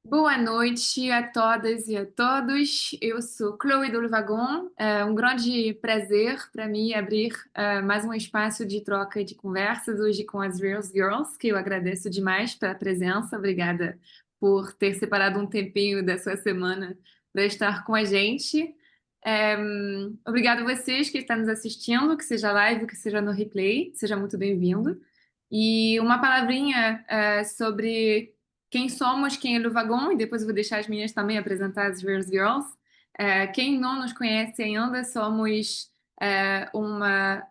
Boa noite a todas e a todos. Eu sou Chloe do Vagon. É um grande prazer para mim abrir mais um espaço de troca de conversas hoje com as Real Girls, que eu agradeço demais pela presença. Obrigada por ter separado um tempinho da sua semana para estar com a gente. Obrigado a vocês que estão nos assistindo, que seja live, que seja no replay. Seja muito bem-vindo. E uma palavrinha sobre quem somos, quem é Luvagon, e depois eu vou deixar as meninas também apresentar as Real Girls. Quem não nos conhece ainda, somos uma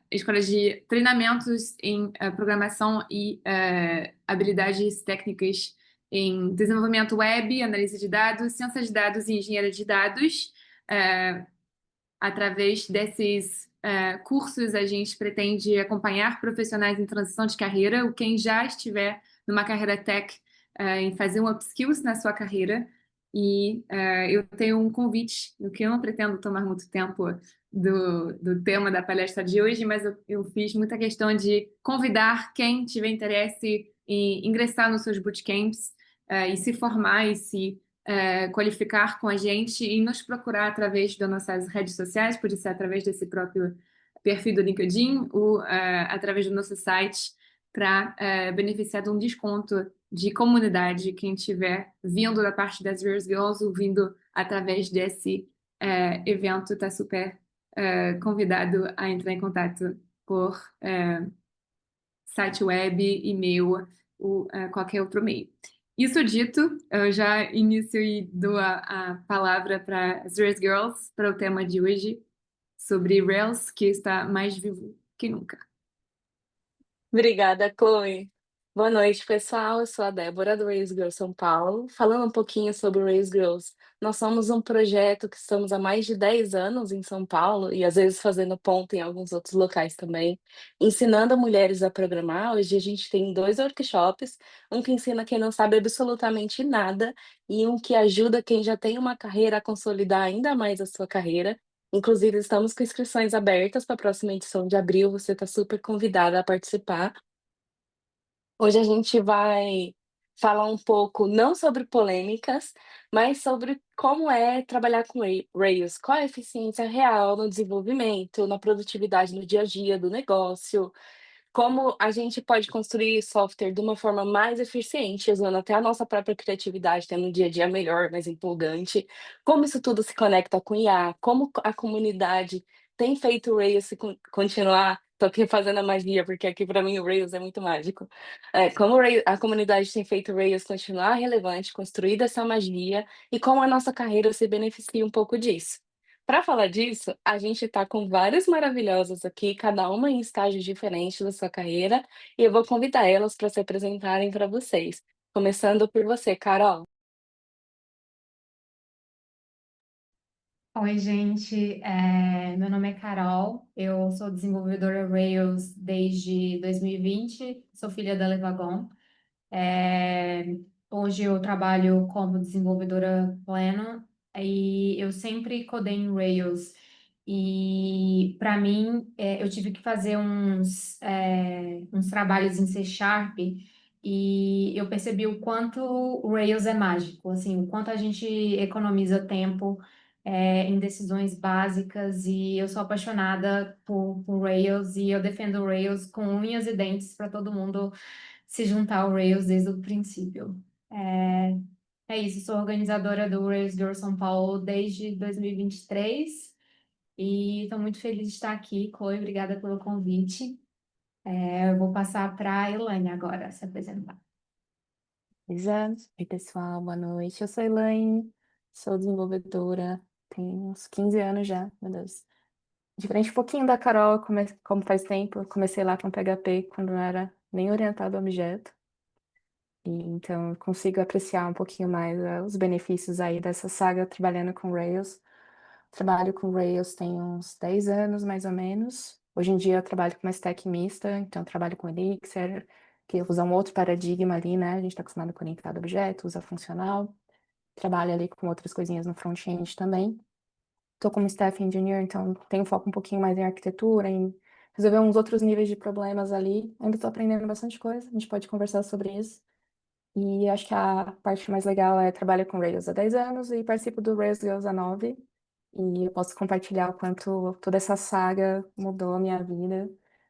escola de treinamentos em programação e habilidades técnicas em desenvolvimento web, análise de dados, ciência de dados e engenharia de dados. Uh, Através desses cursos, a gente pretende acompanhar profissionais em transição de carreira, ou quem já estiver numa carreira tech, em fazer um upskills na sua carreira. E eu tenho um convite, no que eu não pretendo tomar muito tempo do tema da palestra de hoje, mas eu fiz muita questão de convidar quem tiver interesse em ingressar nos seus bootcamps, e se formar e se qualificar com a gente e nos procurar através das nossas redes sociais, pode ser através desse próprio perfil do LinkedIn ou através do nosso site, para beneficiar de um desconto de comunidade quem estiver vindo da parte das Real Girls ou vindo através desse evento, está super convidado a entrar em contato por site web, e-mail ou qualquer outro meio. Isso dito, eu já inicio e dou a palavra para as Rails Girls para o tema de hoje, sobre Rails, que está mais vivo que nunca. Obrigada, Chloe. Boa noite, pessoal. Eu sou a Débora do Rails Girls São Paulo. Falando um pouquinho sobre o Rails Girls, nós somos um projeto que estamos há mais de 10 anos em São Paulo e às vezes fazendo ponto em alguns outros locais também, ensinando mulheres a programar. Hoje a gente tem dois workshops, um que ensina quem não sabe absolutamente nada e um que ajuda quem já tem uma carreira a consolidar ainda mais a sua carreira. Inclusive, estamos com inscrições abertas para a próxima edição de abril. Você está super convidada a participar. Hoje a gente vai falar um pouco não sobre polêmicas, mas sobre como é trabalhar com Rails, qual é a eficiência real no desenvolvimento, na produtividade no dia a dia do negócio, como a gente pode construir software de uma forma mais eficiente, usando até a nossa própria criatividade, tendo um dia a dia melhor, mais empolgante, como isso tudo se conecta com IA, como a comunidade tem feito o Rails continuar. Tô aqui fazendo a magia, porque aqui para mim o Rails é muito mágico. Como a comunidade tem feito o Rails continuar relevante, construído essa magia, e como a nossa carreira se beneficia um pouco disso. Para falar disso, a gente está com várias maravilhosas aqui, cada uma em estágios diferentes da sua carreira, e eu vou convidar elas para se apresentarem para vocês. Começando por você, Carol. Oi, gente. Meu nome é Carol, eu sou desenvolvedora Rails desde 2020, sou filha da Levagon. É, Hoje eu trabalho como desenvolvedora plena e eu sempre codei em Rails. E para mim, eu tive que fazer uns trabalhos em C Sharp e eu percebi o quanto o Rails é mágico, assim, o quanto a gente economiza tempo em decisões básicas. E eu sou apaixonada por Rails e eu defendo o Rails com unhas e dentes para todo mundo se juntar ao Rails desde o princípio. É, É isso, sou organizadora do Rails Girls São Paulo desde 2023 e estou muito feliz de estar aqui. Chloe, obrigada pelo convite. Eu vou passar para a Elaine agora se apresentar. Exato. Oi, pessoal, boa noite. Eu sou a Elaine, sou desenvolvedora, tenho uns 15 anos já, meu Deus. Diferente um pouquinho da Carol, como faz tempo, eu comecei lá com PHP quando não era nem orientado a objeto. E então eu consigo apreciar um pouquinho mais os benefícios aí dessa saga trabalhando com Rails. Trabalho com Rails tem uns 10 anos, mais ou menos. Hoje em dia eu trabalho com uma stack mista, então eu trabalho com Elixir, que usa um outro paradigma ali, né? A gente está acostumado com orientado a objeto, usa funcional. Trabalho ali com outras coisinhas no front-end também. Estou como staff engineer, então tenho foco um pouquinho mais em arquitetura, em resolver uns outros níveis de problemas ali. Ainda estou aprendendo bastante coisa, a gente pode conversar sobre isso. E acho que a parte mais legal é trabalho com Rails há 10 anos e participo do Rails Girls há 9. E eu posso compartilhar o quanto toda essa saga mudou a minha vida,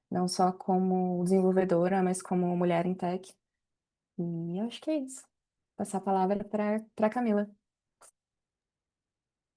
não só como desenvolvedora, mas como mulher em tech. E eu acho que é isso. Passar a palavra para Camila.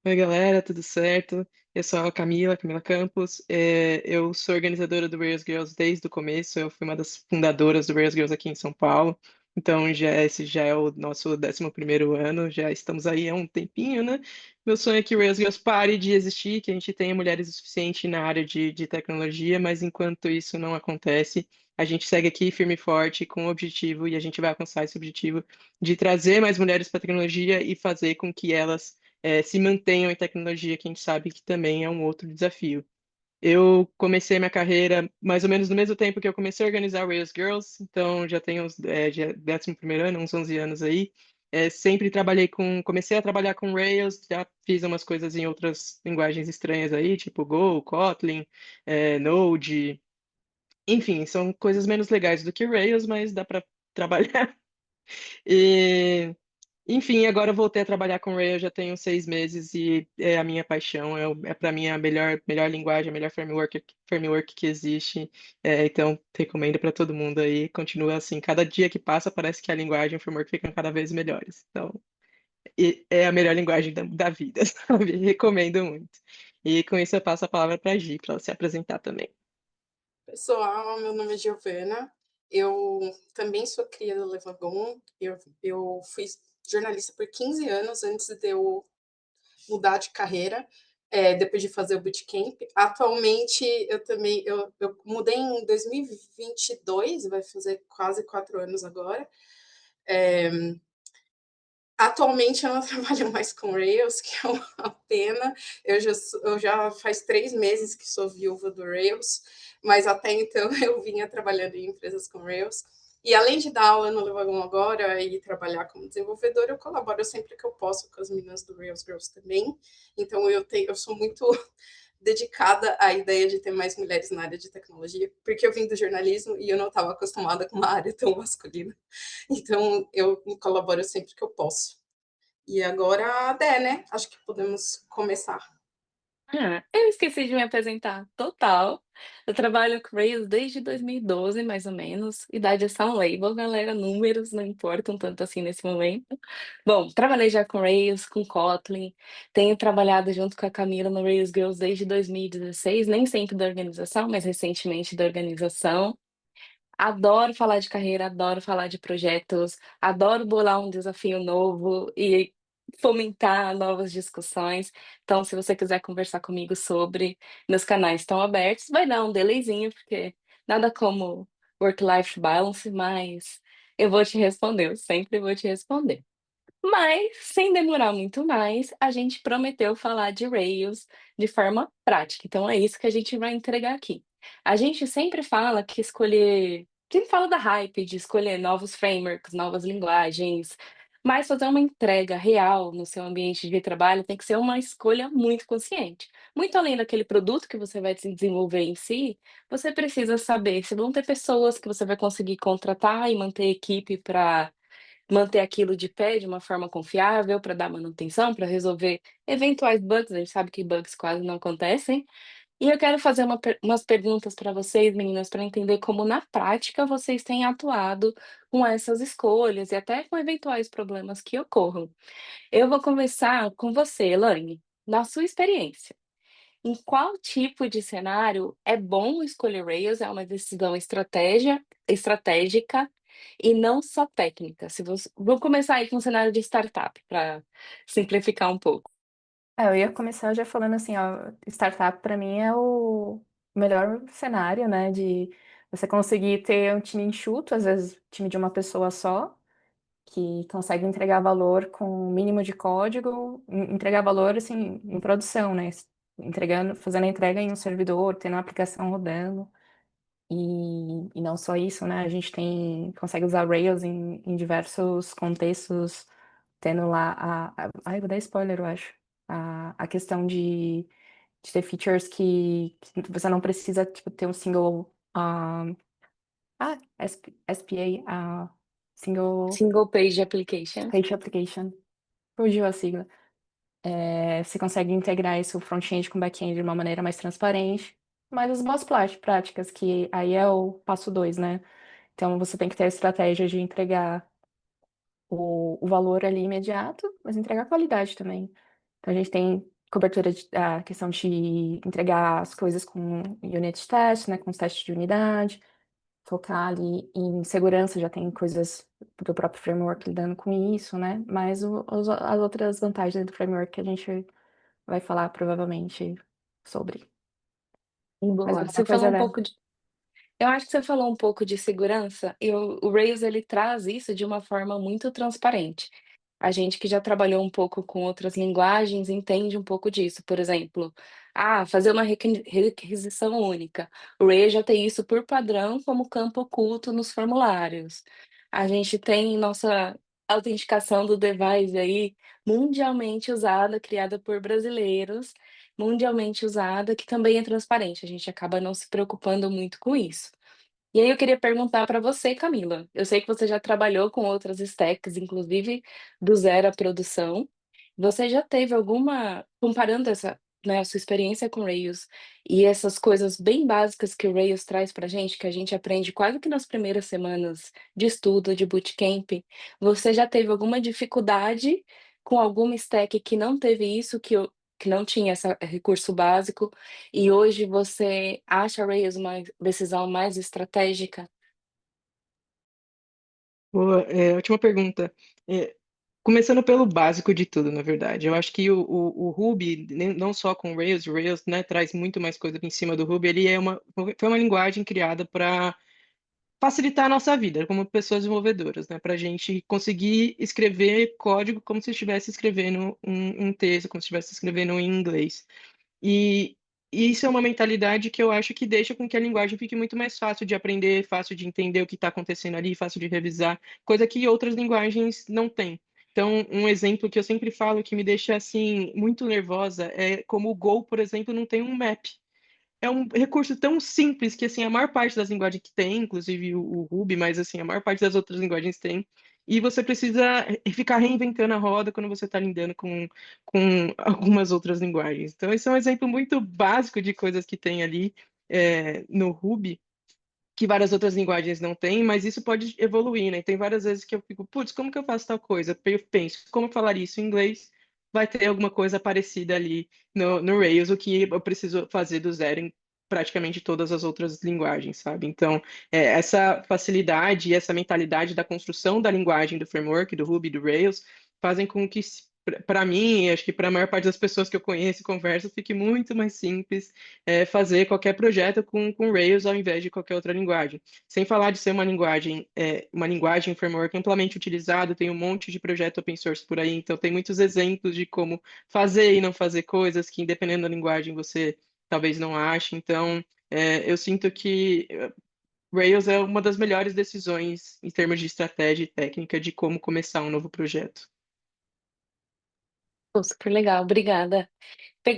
Oi, galera, tudo certo? Eu sou a Camila, Camila Campos. Eu sou organizadora do Rails Girls desde o começo. Eu fui uma das fundadoras do Rails Girls aqui em São Paulo. Então, esse já é o nosso 11º ano. Já estamos aí há um tempinho, né? Meu sonho é que o Rails Girls pare de existir, que a gente tenha mulheres o suficiente na área de tecnologia, mas enquanto isso não acontece, a gente segue aqui firme e forte com o objetivo, e a gente vai alcançar esse objetivo de trazer mais mulheres para a tecnologia e fazer com que elas se mantenham em tecnologia, que a gente sabe que também é um outro desafio. Eu comecei minha carreira mais ou menos no mesmo tempo que eu comecei a organizar o Rails Girls, então já tenho já 11º ano, uns 11 anos aí. Sempre comecei a trabalhar com Rails, já fiz umas coisas em outras linguagens estranhas aí, tipo Go, Kotlin, Node, enfim, são coisas menos legais do que Rails, mas dá para trabalhar. E enfim, agora eu voltei a trabalhar com Rails já tenho 6 meses e é a minha paixão, para mim a melhor linguagem, a melhor framework que existe. Então, recomendo para todo mundo aí. Continua assim, cada dia que passa parece que a linguagem e o framework ficam cada vez melhores. Então, é a melhor linguagem da vida, sabe? Recomendo muito. E com isso eu passo a palavra para a Gi, para ela se apresentar também. Pessoal, meu nome é Giovana, eu também sou cria do Levagon, eu fui jornalista por 15 anos antes de eu mudar de carreira, depois de fazer o bootcamp. Atualmente, eu mudei em 2022, vai fazer quase 4 anos agora. Atualmente eu não trabalho mais com Rails, que é uma pena. Eu já faz 3 meses que sou viúva do Rails, mas até então eu vinha trabalhando em empresas com Rails. E além de dar aula no Levagon agora e trabalhar como desenvolvedora, eu colaboro sempre que eu posso com as meninas do Rails Girls também. Então eu sou muito dedicada à ideia de ter mais mulheres na área de tecnologia, porque eu vim do jornalismo e eu não estava acostumada com uma área tão masculina. Então, eu colaboro sempre que eu posso. E agora, Dé, né? Acho que podemos começar. Eu esqueci de me apresentar. Total. Eu trabalho com Rails desde 2012, mais ou menos. Idade é só um label, galera. Números não importam tanto assim nesse momento. Bom, trabalhei já com Rails, com Kotlin. Tenho trabalhado junto com a Camila no Rails Girls desde 2016, nem sempre da organização, mas recentemente da organização. Adoro falar de carreira, adoro falar de projetos, adoro bolar um desafio novo e fomentar novas discussões. Então, se você quiser conversar comigo sobre, meus canais estão abertos. Vai dar um delayzinho, porque nada como work-life balance, mas eu vou te responder, eu sempre vou te responder. Mas, sem demorar muito mais, a gente prometeu falar de Rails de forma prática. Então, é isso que a gente vai entregar aqui. A gente sempre fala que escolher. Sempre fala da hype de escolher novos frameworks, novas linguagens, mas fazer uma entrega real no seu ambiente de trabalho tem que ser uma escolha muito consciente. Muito além daquele produto que você vai se desenvolver em si, você precisa saber se vão ter pessoas que você vai conseguir contratar e manter equipe para manter aquilo de pé de uma forma confiável, para dar manutenção, para resolver eventuais bugs, a gente sabe que bugs quase não acontecem. E eu quero fazer umas perguntas para vocês, meninas, para entender como na prática vocês têm atuado com essas escolhas e até com eventuais problemas que ocorram. Eu vou começar com você, Elaine, na sua experiência. Em qual tipo de cenário é bom escolher Rails? É uma decisão estratégica e não só técnica. Se você, vou começar aí com um cenário de startup, para simplificar um pouco. Eu ia começar já falando assim, ó, startup para mim é o melhor cenário, né, de você conseguir ter um time enxuto, às vezes time de uma pessoa só, que consegue entregar valor com o mínimo de código, entregar valor assim em produção, né, entregando, fazendo a entrega em um servidor, tendo a aplicação rodando. E não só isso, né? A gente consegue usar Rails em diversos contextos, tendo lá ai, vou dar spoiler, eu acho. A questão de ter features que você não precisa, tipo, ter um single. SPA. Single Single Page Application. Page Application. Fugiu a sigla. Você consegue integrar isso, front-end com back-end, de uma maneira mais transparente. Mas as boas práticas, que aí é o passo 2, né? Então, você tem que ter a estratégia de entregar o valor ali imediato, mas entregar qualidade também. Então, a gente tem cobertura a questão de entregar as coisas com unit test, né? Com os testes de unidade, focar ali em segurança, já tem coisas do próprio framework lidando com isso, né? Mas as outras vantagens do framework que a gente vai falar provavelmente sobre. Mais Boa. alguma Você coisa, falou um Débora? pouco de Eu acho que você falou um pouco de segurança e o Rails ele traz isso de uma forma muito transparente. A gente que já trabalhou um pouco com outras linguagens entende um pouco disso. Por exemplo, fazer uma requisição única. O Rails já tem isso por padrão como campo oculto nos formulários. A gente tem nossa autenticação do device aí mundialmente usada, criada por brasileiros, mundialmente usada, que também é transparente. A gente acaba não se preocupando muito com isso. E aí eu queria perguntar para você, Camila. Eu sei que você já trabalhou com outras stacks, inclusive do zero à produção. Você já teve alguma, comparando essa, né, a sua experiência com Rails e essas coisas bem básicas que o Rails traz para gente, que a gente aprende quase que nas primeiras semanas de estudo, de bootcamp, você já teve alguma dificuldade com alguma stack que não teve isso, que não tinha esse recurso básico? E hoje você acha Rails uma decisão mais estratégica? Boa, ótima pergunta. É, Começando pelo básico de tudo, na verdade. Eu acho que o Ruby, não só com o Rails, né, traz muito mais coisa em cima do Ruby. Ele foi uma linguagem criada para facilitar a nossa vida como pessoas desenvolvedoras, né? Para a gente conseguir escrever código como se estivesse escrevendo um texto, como se estivesse escrevendo em inglês. E, e isso é uma mentalidade que eu acho que deixa com que a linguagem fique muito mais fácil de aprender, fácil de entender o que está acontecendo ali, fácil de revisar, coisa que outras linguagens não têm. Então, um exemplo que eu sempre falo que me deixa assim muito nervosa é como o Go, por exemplo, não tem um map. É um recurso tão simples que assim a maior parte das linguagens que tem, inclusive o Ruby, mas assim a maior parte das outras linguagens tem. E você precisa ficar reinventando a roda quando você está lidando com algumas outras linguagens. Então, esse é um exemplo muito básico de coisas que tem ali no Ruby, que várias outras linguagens não têm, mas isso pode evoluir, né? Tem várias vezes que eu fico, putz, como que eu faço tal coisa? Eu penso, como eu falaria isso em inglês? Vai ter alguma coisa parecida ali no Rails, o que eu preciso fazer do zero em praticamente todas as outras linguagens, sabe? Então, essa facilidade e essa mentalidade da construção da linguagem, do framework, do Ruby, do Rails, fazem com que, para mim, e acho que para a maior parte das pessoas que eu conheço e converso, fique muito mais simples fazer qualquer projeto com Rails ao invés de qualquer outra linguagem. Sem falar de ser uma linguagem, um framework amplamente utilizado, tem um monte de projeto open source por aí, então tem muitos exemplos de como fazer e não fazer coisas que, dependendo da linguagem, você talvez não ache. Então, eu sinto que Rails é uma das melhores decisões em termos de estratégia e técnica de como começar um novo projeto. Pô, super legal, obrigada.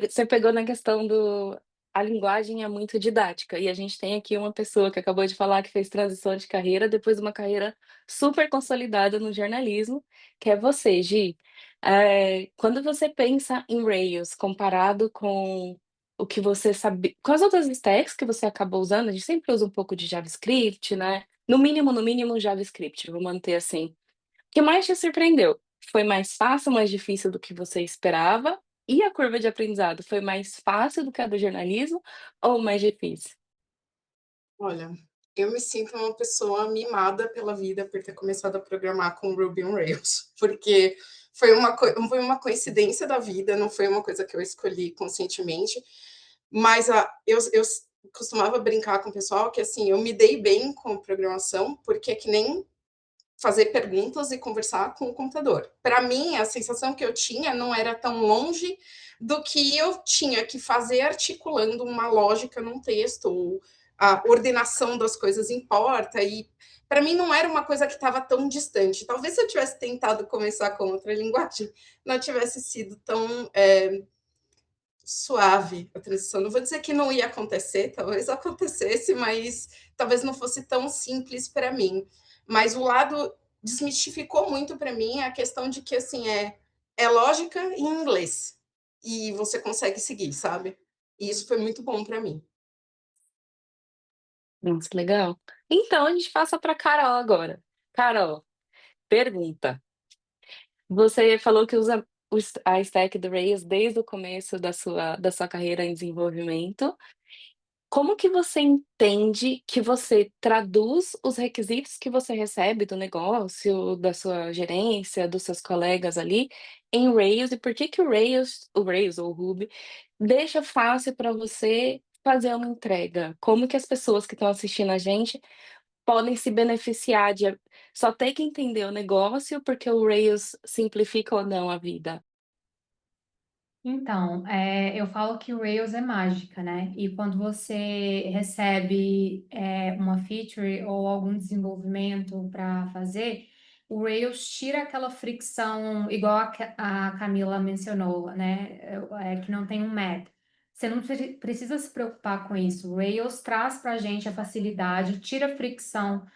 Você pegou na questão do. A linguagem é muito didática, e a gente tem aqui uma pessoa que acabou de falar que fez transição de carreira depois de uma carreira super consolidada no jornalismo, que é você, Gi. Quando você pensa em Rails comparado com o que você sabe, com as outras stacks que você acabou usando, a gente sempre usa um pouco de JavaScript, né? No mínimo JavaScript, vou manter assim. O que mais te surpreendeu? Foi mais fácil, mais difícil do que você esperava? E a curva de aprendizado foi mais fácil do que a do jornalismo ou mais difícil? Olha, eu me sinto uma pessoa mimada pela vida por ter começado a programar com Ruby on Rails, porque foi uma coincidência da vida, não foi uma coisa que eu escolhi conscientemente, mas eu costumava brincar com o pessoal que assim, eu me dei bem com programação, porque é que nem fazer perguntas e conversar com o computador. Para mim, a sensação que eu tinha não era tão longe do que eu tinha que fazer articulando uma lógica num texto, ou a ordenação das coisas importa, e para mim não era uma coisa que estava tão distante. Talvez se eu tivesse tentado começar com outra linguagem, não tivesse sido tão suave a transição. Não vou dizer que não ia acontecer, talvez acontecesse, mas talvez não fosse tão simples para mim. Mas o lado desmistificou muito para mim a questão de que, assim, é lógica em inglês. E você consegue seguir, sabe? E isso foi muito bom para mim. Nossa, legal. Então a gente passa para Carol agora. Carol, pergunta. Você falou que usa a stack do Rails desde o começo da sua carreira em desenvolvimento. Como que você entende que você traduz os requisitos que você recebe do negócio, da sua gerência, dos seus colegas ali, em Rails? E por que que o Rails ou o Ruby deixa fácil para você fazer uma entrega? Como que as pessoas que estão assistindo a gente podem se beneficiar de só ter que entender o negócio, porque o Rails simplifica ou não a vida? Então, eu falo que o Rails é mágica, né? E quando você recebe uma feature ou algum desenvolvimento para fazer, o Rails tira aquela fricção, igual a Camila mencionou, né? Que não tem um map. Você não precisa se preocupar com isso. O Rails traz para a gente a facilidade, tira a fricção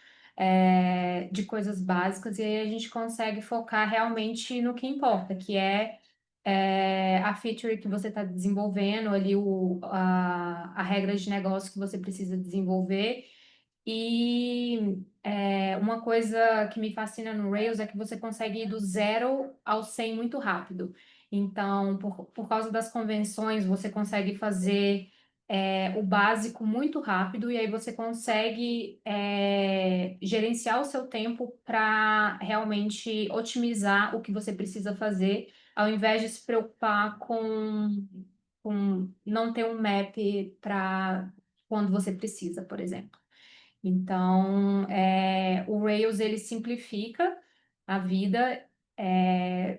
de coisas básicas e aí a gente consegue focar realmente no que importa, que é a feature que você está desenvolvendo, ali a regra de negócio que você precisa desenvolver. E uma coisa que me fascina no Rails é que você consegue ir do zero ao 100 muito rápido. Então, por causa das convenções, você consegue fazer o básico muito rápido e aí você consegue gerenciar o seu tempo para realmente otimizar o que você precisa fazer ao invés de se preocupar com não ter um map para quando você precisa, por exemplo. Então, o Rails ele simplifica a vida,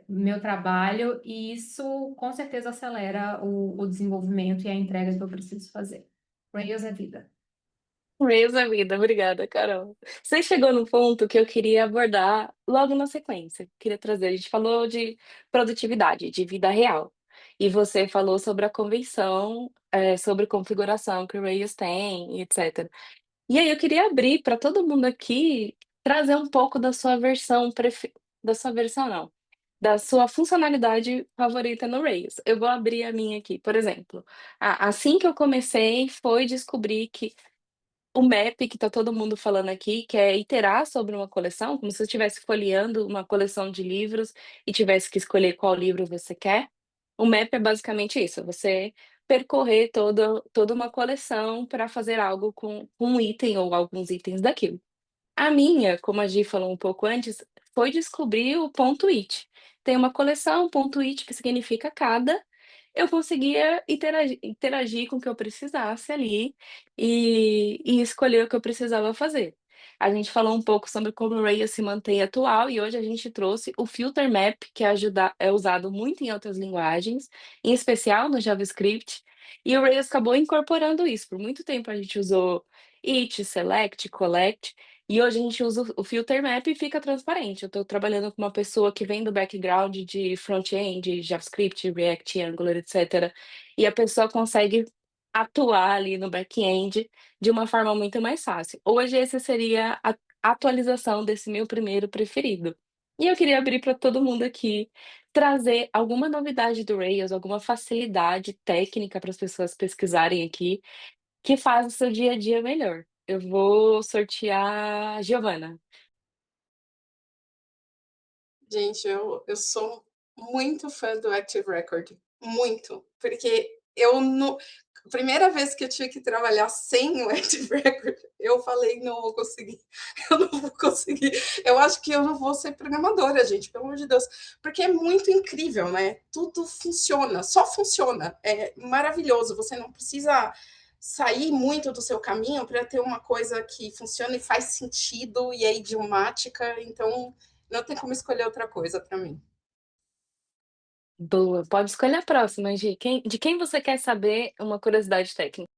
meu trabalho, e isso com certeza acelera o desenvolvimento e a entrega que eu preciso fazer. Rails é vida. Rails é vida. Obrigada, Carol. Você chegou no ponto que eu queria abordar logo na sequência. Queria trazer. A gente falou de produtividade, de vida real. E você falou sobre a convenção, sobre configuração que o Rails tem, e etc. E aí eu queria abrir para todo mundo aqui trazer um pouco da sua versão da sua versão não, da sua funcionalidade favorita no Rails. Eu vou abrir a minha aqui, por exemplo. Assim que eu comecei, foi descobrir que o map que tá todo mundo falando aqui, que é iterar sobre uma coleção, como se você estivesse folheando uma coleção de livros e tivesse que escolher qual livro você quer. O map é basicamente isso, você percorrer toda uma coleção para fazer algo com um item ou alguns itens daquilo. A minha, como a Gi falou um pouco antes, foi descobrir o ponto .it. Tem uma coleção, ponto .it, que significa cada. Eu conseguia interagir com o que eu precisasse ali e escolher o que eu precisava fazer. A gente falou um pouco sobre como o Rails se mantém atual e hoje a gente trouxe o Filter Map, que é usado muito em outras linguagens, em especial no JavaScript, e o Rails acabou incorporando isso. Por muito tempo a gente usou it, select, collect, e hoje a gente usa o filter map e fica transparente. Eu estou trabalhando com uma pessoa que vem do background de front-end, JavaScript, React, Angular, etc. E a pessoa consegue atuar ali no back-end de uma forma muito mais fácil. Hoje essa seria a atualização desse meu primeiro preferido. E eu queria abrir para todo mundo aqui trazer alguma novidade do Rails, alguma facilidade técnica para as pessoas pesquisarem aqui que faz o seu dia a dia melhor. Eu vou sortear a Giovana. Gente, eu sou muito fã do Active Record, muito, porque eu não. Primeira vez que eu tive que trabalhar sem o Active Record, eu falei, não vou conseguir, eu não vou conseguir. Eu acho que eu não vou ser programadora, gente, pelo amor de Deus, porque é muito incrível, né? Tudo funciona, só funciona, é maravilhoso, você não precisa sair muito do seu caminho para ter uma coisa que funciona e faz sentido e é idiomática, então não tem como escolher outra coisa para mim. Boa, pode escolher a próxima, Gi. De quem você quer saber uma curiosidade técnica?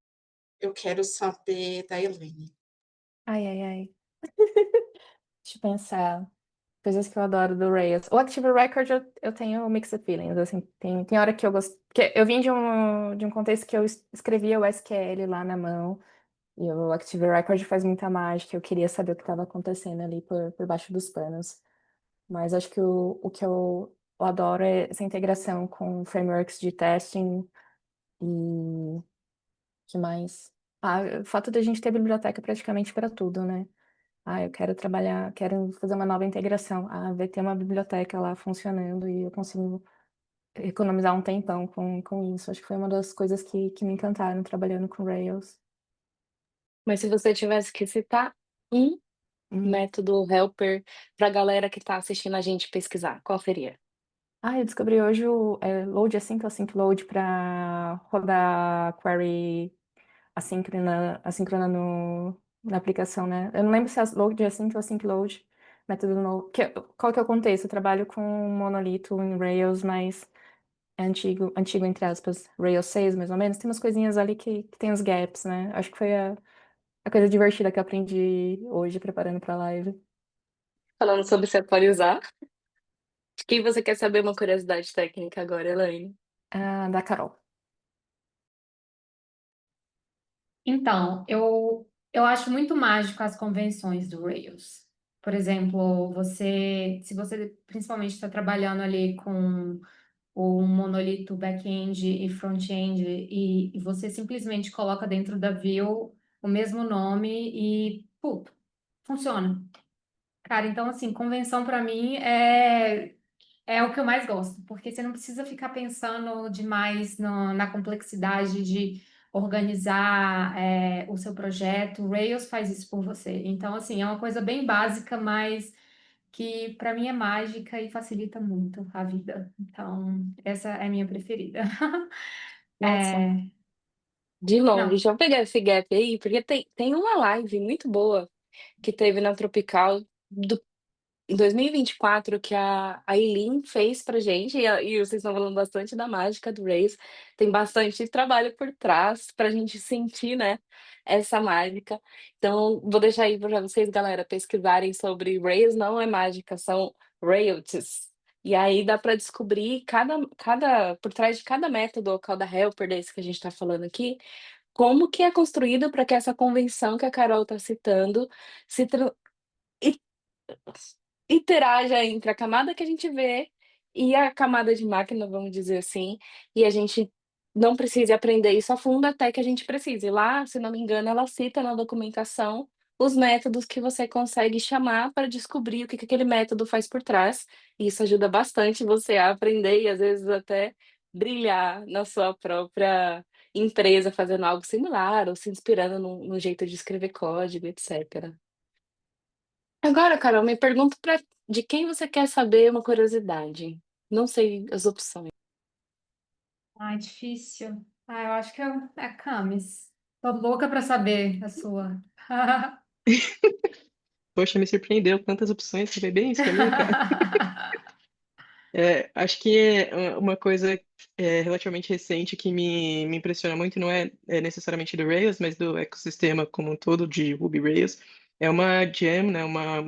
Eu quero saber da Elaine. Ai, ai, ai. Deixa eu pensar. Coisas que eu adoro do Rails. O Active Record eu tenho mixed feelings, assim, tem hora que eu gosto. Porque eu vim de um contexto que eu escrevia o SQL lá na mão. E o Active Record faz muita mágica, eu queria saber o que estava acontecendo ali por baixo dos panos. Mas acho que o que eu adoro é essa integração com frameworks de testing e que mais? Ah, o fato da gente ter biblioteca praticamente para tudo, né? Ah, eu quero trabalhar, quero fazer uma nova integração. Ah, vai ter uma biblioteca lá funcionando e eu consigo economizar um tempão com isso. Acho que foi uma das coisas que me encantaram trabalhando com Rails. Mas se você tivesse que citar um Hum. método helper para a galera que está assistindo a gente pesquisar, qual seria? Ah, eu descobri hoje o Load Async ou Async Load para rodar query assíncrona na aplicação, né? Eu não lembro se é Load Async ou Async Load, método novo. Qual que é o contexto? Eu trabalho com um monolito em Rails, mas é antigo entre aspas, Rails 6, mais ou menos. Tem umas coisinhas ali que tem os gaps, né? Acho que foi a coisa divertida que eu aprendi hoje preparando para a live. Falando sobre se atualizar. De quem você quer saber uma curiosidade técnica agora, Elaine? Ah, da Carol. Então, eu acho muito mágico as convenções do Rails. Por exemplo, se você principalmente está trabalhando ali com o monolito back-end e front-end e você simplesmente coloca dentro da view o mesmo nome e, pô, funciona. Cara, então assim, convenção para mim é o que eu mais gosto, porque você não precisa ficar pensando demais na complexidade de organizar o seu projeto. O Rails faz isso por você. Então, assim, é uma coisa bem básica, mas que para mim é mágica e facilita muito a vida. Então, essa é a minha preferida. Nossa, É, de longe. não. Deixa eu pegar esse gap aí, porque tem uma live muito boa que teve na Tropical em 2024 que a Eileen fez pra gente, e vocês estão falando bastante da mágica do Rails, tem bastante trabalho por trás pra gente sentir, né, essa mágica. Então, vou deixar aí para vocês, galera, pesquisarem sobre Rails, não é mágica, são royalties. E aí dá para descobrir por trás de cada método ou cada helper desse que a gente está falando aqui, como que é construído para que essa convenção que a Carol está citando se tra- interaja entre a camada que a gente vê e a camada de máquina, vamos dizer assim, e a gente não precise aprender isso a fundo até que a gente precise. Lá, se não me engano, ela cita na documentação os métodos que você consegue chamar para descobrir o que aquele método faz por trás. E isso ajuda bastante você a aprender e às vezes até brilhar na sua própria empresa fazendo algo similar ou se inspirando no jeito de escrever código, etc. Agora, Carol, me pergunto de quem você quer saber uma curiosidade. Não sei as opções. Ai, difícil. Ah, eu acho que é a Camis. Tô louca para saber a sua. Poxa, me surpreendeu. Quantas opções. Você foi bem isso, Camila, cara? Acho que uma coisa relativamente recente que me impressiona muito, não é necessariamente do Rails, mas do ecossistema como um todo de Ruby Rails, é uma gem, né, uma